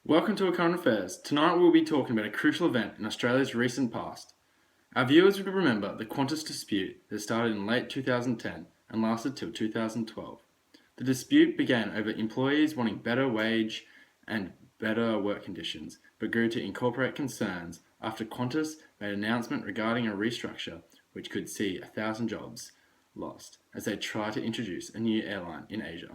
Welcome to A Current Affairs. Tonight we'll be talking about a crucial event in Australia's recent past. Our viewers would remember the Qantas dispute that started in late 2010 and lasted till 2012. The dispute began over employees wanting better wage and better work conditions, but grew to incorporate concerns after Qantas made an announcement regarding a restructure which could see 1,000 jobs lost as they try to introduce a new airline in Asia.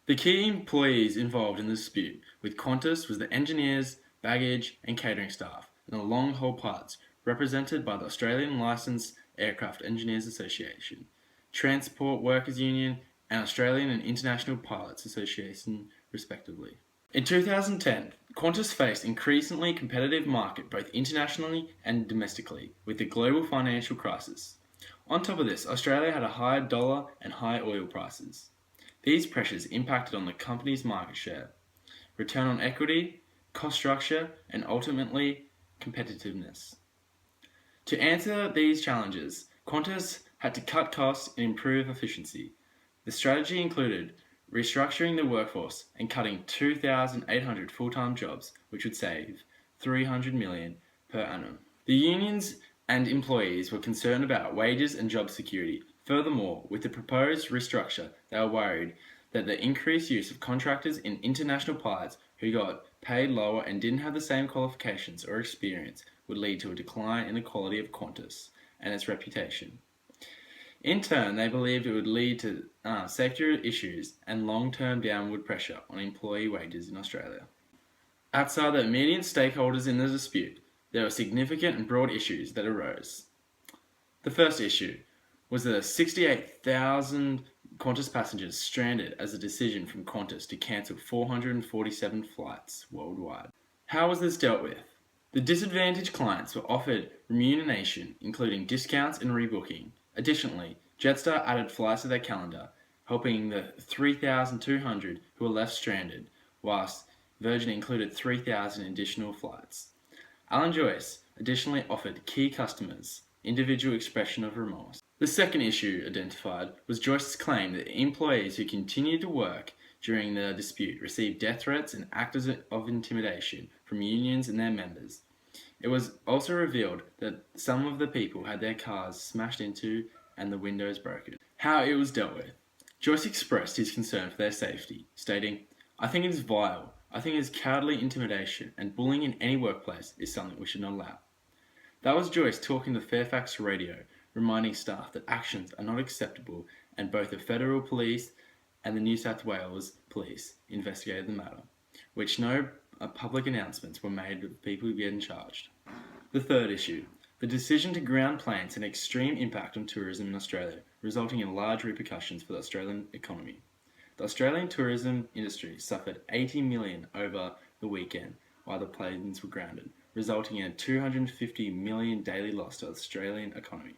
The key employees involved in the dispute with Qantas was the engineers, baggage and catering staff and the long-haul pilots, represented by the Australian Licensed Aircraft Engineers Association, Transport Workers Union and Australian and International Pilots Association, respectively. In 2010, Qantas faced increasingly competitive market both internationally and domestically with the global financial crisis. On top of this, Australia had a high dollar and high oil prices. These pressures impacted on the company's market share, return on equity, cost structure, and ultimately competitiveness. To answer these challenges, Qantas had to cut costs and improve efficiency. The strategy included restructuring the workforce and cutting 2,800 full-time jobs, which would save $300 million per annum. The unions and employees were concerned about wages and job security. Furthermore, with the proposed restructure, they were worried that the increased use of contractors and international pilots who got paid lower and didn't have the same qualifications or experience would lead to a decline in the quality of Qantas and its reputation. In turn, they believed it would lead to safety issues and long-term downward pressure on employee wages in Australia. Outside the immediate stakeholders in the dispute, there were significant and broad issues that arose. The first issue was the 68,000 Qantas passengers stranded as a decision from Qantas to cancel 447 flights worldwide. How was this dealt with? The disadvantaged clients were offered remuneration, including discounts and rebooking. Additionally, Jetstar added flights to their calendar, helping the 3,200 who were left stranded, whilst Virgin included 3,000 additional flights. Alan Joyce additionally offered key customers individual expression of remorse. The second issue identified was Joyce's claim that employees who continued to work during the dispute received death threats and acts of intimidation from unions and their members. It was also revealed that some of the people had their cars smashed into and the windows broken. How it was dealt with. Joyce expressed his concern for their safety, stating, "I think it is vile. I think it is cowardly intimidation, and bullying in any workplace is something we should not allow." That was Joyce talking to Fairfax Radio, reminding staff that actions are not acceptable, and both the Federal Police and the New South Wales Police investigated the matter, which no public announcements were made of people getting charged. The third issue. The decision to ground planes had an extreme impact on tourism in Australia, resulting in large repercussions for the Australian economy. The Australian tourism industry suffered $80 million over the weekend while the planes were grounded, resulting in a $250 million daily loss to the Australian economy.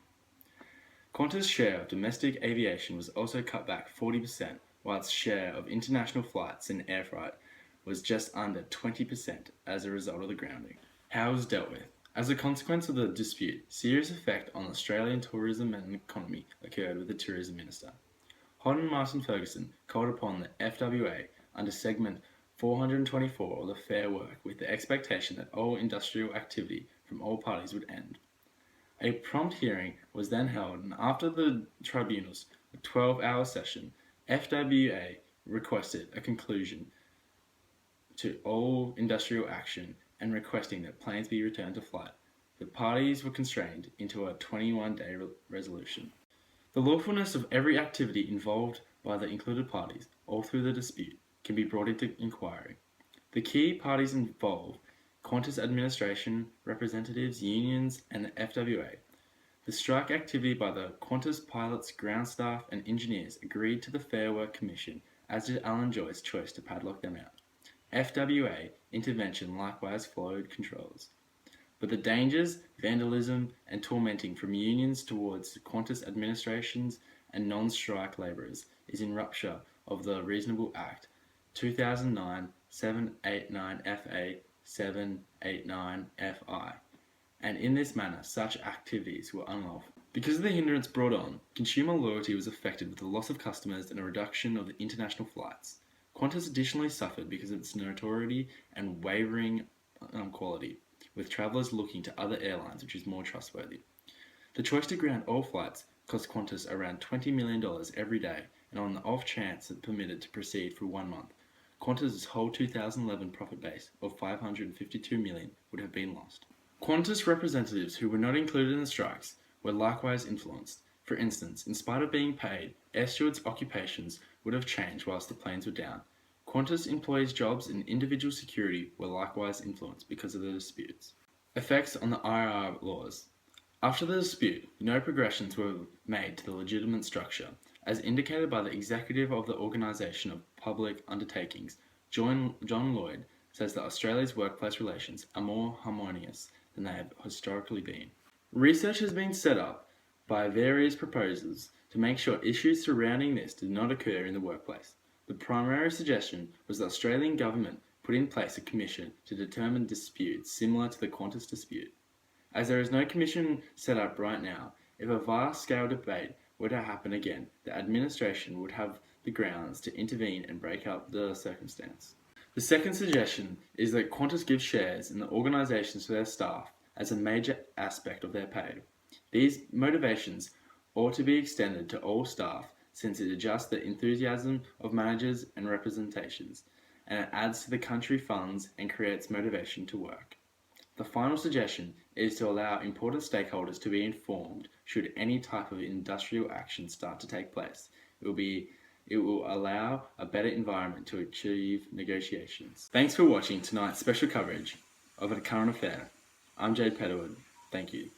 Qantas' share of domestic aviation was also cut back 40%, while its share of international flights and air freight was just under 20% as a result of the grounding. How it was dealt with. As a consequence of the dispute, serious effect on Australian tourism and economy occurred with the Tourism Minister. Hod and Martin Ferguson called upon the FWA under segment 424 of the Fair Work with the expectation that all industrial activity from all parties would end. A prompt hearing was then held, and after the tribunal's 12-hour session, FWA requested a conclusion to all industrial action and requesting that planes be returned to flight. The parties were constrained into a 21-day resolution. The lawfulness of every activity involved by the included parties, all through the dispute, can be brought into inquiry. The key parties involved Qantas administration, representatives, unions, and the FWA. The strike activity by the Qantas pilots, ground staff, and engineers agreed to the Fair Work Commission, as did Alan Joyce's choice to padlock them out. FWA intervention likewise followed controls. But the dangers, vandalism, and tormenting from unions towards Qantas administrations and non-strike labourers is in rupture of the Reasonable Act 2009 789 FA 789 FI, and in this manner such activities were unlawful. Because of the hindrance brought on, consumer loyalty was affected with the loss of customers and a reduction of the international flights. Qantas additionally suffered because of its notoriety and wavering quality, with travellers looking to other airlines which is more trustworthy. The choice to ground all flights cost Qantas around $20 million every day, and on the off chance it permitted to proceed for 1 month, Qantas's whole 2011 profit base of $552 million would have been lost. Qantas representatives who were not included in the strikes were likewise influenced. For instance, in spite of being paid, air stewards' occupations would have changed whilst the planes were down. Qantas employees' jobs and individual security were likewise influenced because of the disputes. Effects on the IR laws. After the dispute, no progressions were made to the legitimate structure, as indicated by the executive of the Organisation of Public Undertakings, John Lloyd, says that Australia's workplace relations are more harmonious than they have historically been. Research has been set up by various proposers to make sure issues surrounding this did not occur in the workplace. The primary suggestion was the Australian government put in place a commission to determine disputes similar to the Qantas dispute. As there is no commission set up right now, if a vast-scale debate were to happen again, the administration would have the grounds to intervene and break up the circumstance. The second suggestion is that Qantas give shares in the organisations to their staff as a major aspect of their pay. These motivations ought to be extended to all staff since it adjusts the enthusiasm of managers and representations, and it adds to the country funds and creates motivation to work. The final suggestion is to allow important stakeholders to be informed should any type of industrial action start to take place. It will allow a better environment to achieve negotiations. Thanks for watching tonight's special coverage of a current affair. I'm Jade Petterwood. Thank you.